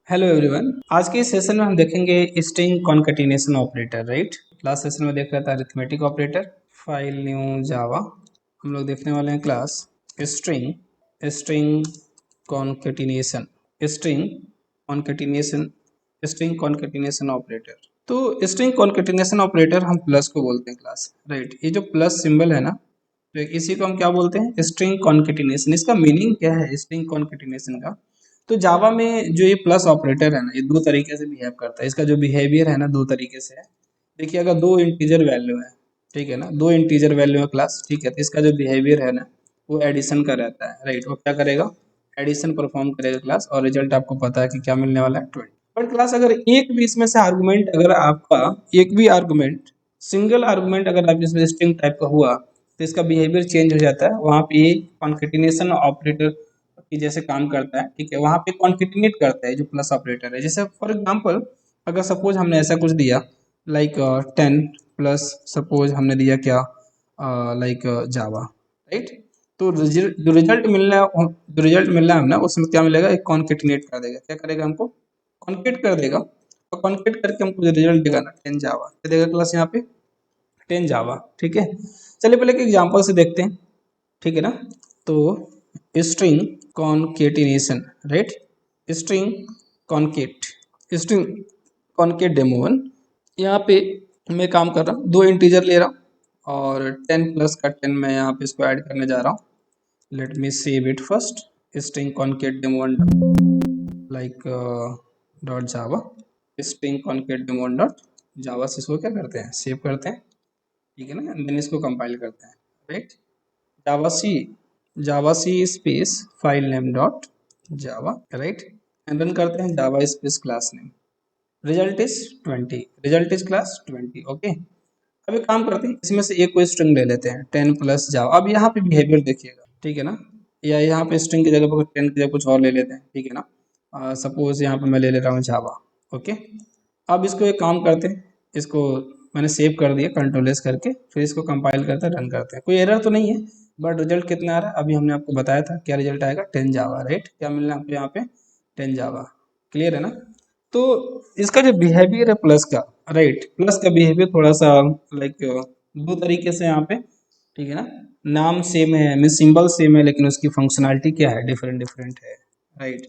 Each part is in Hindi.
Hello everyone. आज के इस सेशन में हम देखेंगे string concatenation operator. Right, last session में देख रहा था अरिथमेटिक ऑपरेटर। फाइल न्यू जावा हम लोग देखने वाले हैं class string string concatenation string concatenation string concatenation operator. तो स्ट्रिंग कॉन्केटिनेशन ऑपरेटर हम प्लस को बोलते हैं क्लास। राइट, ये जो प्लस सिंबल है ना, तो इसी को हम क्या बोलते हैं? String concatenation. इसका मीनिंग क्या है स्ट्रिंग कॉन्केटिनेशन का? तो जावा में जो ये प्लस ऑपरेटर है ना, ये दो तरीके से बिहेव करता है। इसका जो बिहेवियर है ना, दो तरीके से है। देखिए, अगर दो इंटीजर वैल्यू है, ठीक है ना, दो इंटीजर वैल्यू है क्लास, ठीक है, तो इसका जो बिहेवियर है ना, वो एडिशन का रहता है। राइट, वो क्या करेगा? एडिशन परफॉर्म करेगा क्लास, और रिजल्ट आपको पता है कि क्या मिलने वाला है, 20। बट क्लास अगर एक भी इसमें से आर्गुमेंट, अगर आपका एक भी आर्गुमेंट, सिंगल आर्गुमेंट अगर आप इसमें स्ट्रिंग टाइप का हुआ, तो इसका बिहेवियर चेंज हो जाता है। वहाँ पे ये कॉन्केटिनेशन ऑपरेटर की जैसे काम करता है, ठीक है, वहाँ पे कॉन्केटिनेट करता है जो प्लस ऑपरेटर है। जैसे फॉर एग्जांपल, अगर सपोज हमने ऐसा कुछ दिया लाइक 10 प्लस, सपोज हमने दिया क्या, लाइक जावा। राइट, तो जो रिजल्ट मिलना है, जो रिजल्ट मिलना है ना, उसमें क्या मिलेगा? एक कॉन्केटिनेट कर देगा। क्या करेगा? हमको कॉन्केट कर देगा, और कॉन्केट करके हमको जो रिजल्ट देगा ना, 10 जावा, क्या देगा क्लास यहाँ पे? 10 जावा। ठीक है, चलिए पहले एक एग्जांपल से देखते हैं, ठीक है ना। तो string concatenation, right, string concat string concat demo one. यहाँ पे मैं काम कर रहा हूँ, दो इंटीजर ले रहा हूँ, और 10 प्लस का 10 मैं यहाँ पे इसको ऐड करने जा रहा हूँ। Let me save it first, string concat demo one like dot Java, string concat demo one dot जावा से इसको क्या करते हैं? सेव करते हैं, ठीक है ना, देन इसको कंपाइल करते हैं। Right, Java C space file name dot Java, right, and run करते हैं Java space class name. Result is 20, result is class 20। Okay, अब एक काम करते हैं, इसमें से एक कोई स्ट्रिंग ले लेते हैं, 10 प्लस जावा। अब यहाँ पे बिहेवियर देखिएगा, ठीक है ना, या यहाँ पे स्ट्रिंग की जगह पर 10 की जगह कुछ और ले लेते हैं, ठीक है ना। सपोज यहाँ पे मैं ले ले रहा हूँ जावा। ओके, अब इसको एक काम करते हैं, इसको मैंने सेव कर दिया कंट्रोल एस करके, फिर इसको कंपाइल करते हैं, रन करते हैं। कोई एरर तो नहीं है, बट रिजल्ट कितना आ रहा है अभी हमने आपको बताया था, क्या रिजल्ट आएगा? 10 जावा। राइट, क्या मिलना है आपको यहाँ पे? 10 जावा। क्लियर है ना? तो इसका जो बिहेवियर है प्लस का, राइट, प्लस का बिहेवियर थोड़ा सा लाइक दो तरीके से यहाँ पे, ठीक है ना। नाम सेम है, मीन सिंबल सेम है, लेकिन उसकी फंक्शनैलिटी क्या है? डिफरेंट डिफरेंट है। राइट,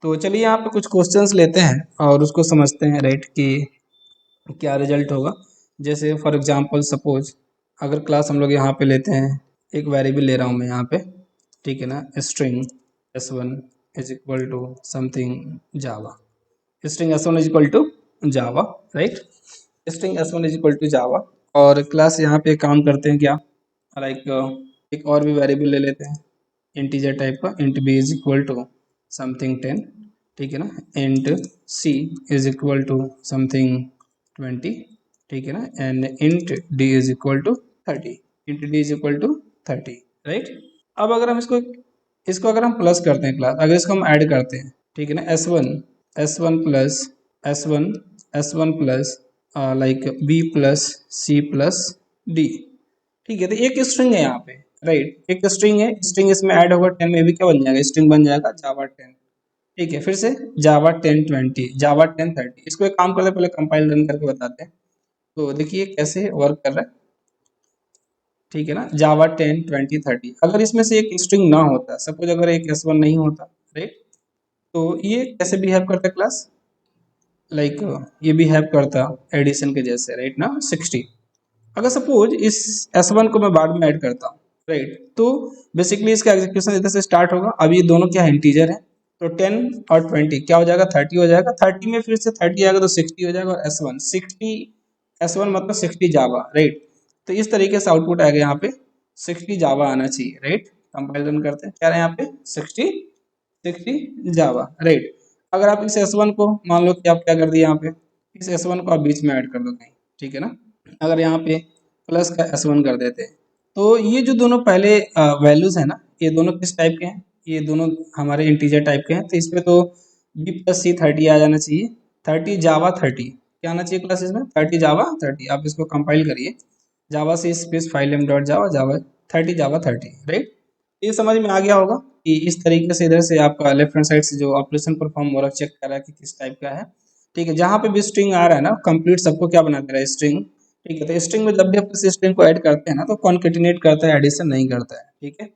तो चलिए यहाँ पे कुछ क्वेश्चंस लेते हैं और उसको समझते हैं, राइट, कि क्या रिजल्ट होगा। जैसे फॉर एग्जांपल सपोज, अगर क्लास हम लोग यहाँ पे लेते हैं, एक वेरिएबल ले रहा हूँ मैं यहाँ पे, ठीक है ना, string s1 is equal to something Java, string s1 is equal to Java. Right, string s1 is equal to Java, और क्लास यहाँ पे काम करते हैं क्या, लाइक एक और भी वेरिएबल ले लेते हैं इंटीजर टाइप का, int b is equal to something 10, ठीक है ना, int c is equal to something 20, ठीक है ना, and int d is equal to 30, int d is equal to 30। Right, अब अगर हम इसको इसको अगर हम प्लस करते हैं क्लास, अगर इसको हम ऐड करते हैं, ठीक है ना, s1 plus s1 s1 plus like b plus c plus d, ठीक है, तो एक स्ट्रिंग है यहाँ पे। राइट, एक स्ट्रिंग है, स्ट्रिंग इसमें ऐड होगा 10 में भी क्या बन जाएगा? स्ट्रिंग बन जाएगा जावा 10। ठीक है, फिर से जावा 10 20, जावा 10 30। इसको एक काम करते हैं, पहले कंपाइल रन करके बताते हैं। तो देखिए कैसे वर्क कर रहा है, ठीक है ना, जावा 10 20 30। अगर इसमें से एक स्ट्रिंग ना होता, सपोज अगर एक s1 नहीं होता, राइट, तो ये कैसे बिहेव करता क्लास? लाइक ये बिहेव करता एडिशन के जैसे, राइट ना, 60। अगर सपोज इस S1 को मैं बाद में ऐड करता हूँ, राइट, तो बेसिकली इसका एग्जीक्यूशन इधर से स्टार्ट होगा। अब ये दोनों क्या है? इंटीजर है, तो 10 और 20 क्या हो जाएगा? 30 हो जाएगा। 30 में फिर से 30 आएगा तो 60 हो जाएगा, और S1 मतलब 60 जावा। राइट, तो इस तरीके से आउटपुट आएगा यहाँ पे 60 जावा आना चाहिए। राइट, कंपारिजन करते हैं, क्या रहे यहाँ पे? 60 जावा। राइट, अगर आप इस S1 को मान लो कि आप क्या कर दिए यहाँ पे, इस S1 को आप बीच में ऐड कर दो कहीं, ठीक है ना। अगर यहाँ पे प्लस का S1 कर देते हैं, तो ये जो दोनों पहले वैल्यूज है ना, ये दोनों किस टाइप के हैं? ये दोनों हमारे इंटीजर टाइप के हैं, तो इसमें तो b प्लस सी 30 आ जाना चाहिए। 30 जावा 30 क्या आना चाहिए क्लास इसमें? 30 जावा 30। आप इसको कंपाइल करिए, जावा से space file name dot Java, Java 30 Java 30। Right, ये समझ में आ गया होगा कि इस तरीके से इधर से आपका लेफ्ट हैंड साइड से जो ऑपरेशन परफॉर्म हो रहा है चेक कर रहा है कि किस टाइप का है। ठीक है, जहाँ पे भी स्ट्रिंग आ रहा है ना कंप्लीट सबको क्या बना दे रहा है स्ट्रिंग। ठीक है, तो स्ट्रिंग में जब भी आप किसी स्ट्रिंग को ऐड करते हैं ना तो कॉन्केटिनेट करता है, एडिशन नहीं करता है। ठीक है,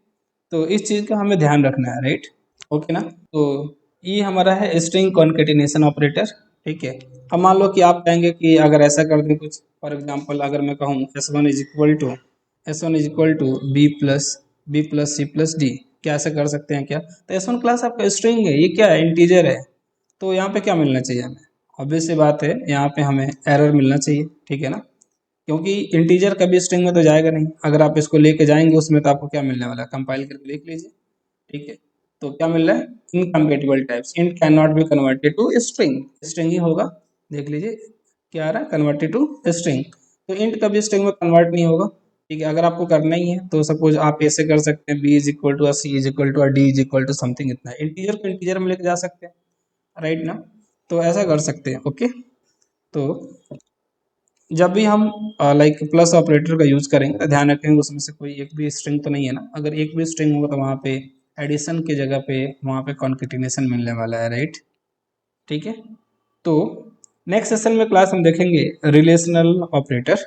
तो इस चीज का हमें ध्यान रखना है, राइट। ओके ना, तो ये हमारा है स्ट्रिंग कॉन्केटिनेशन ऑपरेटर। ठीक है, अब मान लो कि आप कहेंगे कि अगर ऐसा कर दें कुछ, फॉर एग्जांपल अगर मैं कहूँ S1 is equal to B plus C plus D, क्या ऐसा कर सकते हैं क्या? तो S1 क्लास आपका स्ट्रिंग है, ये क्या है, इंटीजर है। तो यहाँ पे क्या मिलना चाहिए हमें? ऑब्वियस सी बात है, यहाँ पे हमें एरर मिलना चाहिए। ठीक है ना, क्योंकि इंटीजर कभी स्ट्रिंग में तो जाएगा नहीं। अगर आप इसको लेके जाएंगे उसमें तो आपको क्या मिलने वाला है, कंपाइल करके देख लीजिए। ठीक है, तो क्या मिल रहा है, incompatible types, int cannot be converted to string, string ही होगा। देख लीजिए क्या आ रहा है, कन्वर्टेड टू स्ट्रिंग। तो इंट कभी स्ट्रिंग में कन्वर्ट नहीं होगा। ठीक है, अगर आपको करना ही है तो सपोज आप ऐसे कर सकते हैं, B is equal to C is equal to D is equal to something, इतना इंटीजर को इंटीजर में लेके जा सकते हैं, राइट ना। तो ऐसा कर सकते हैं। ओके, तो जब भी हम लाइक प्लस ऑपरेटर का यूज करेंगे तो ध्यान रखेंगे उसमें से कोई एक भी स्ट्रिंग तो नहीं है ना। अगर एक भी स्ट्रिंग होगा तो वहाँ पे एडिशन की जगह पे वहाँ पे कॉन्केटिनेशन मिलने वाला है, राइट। ठीक है, तो नेक्स्ट सेशन में क्लास हम देखेंगे रिलेशनल ऑपरेटर।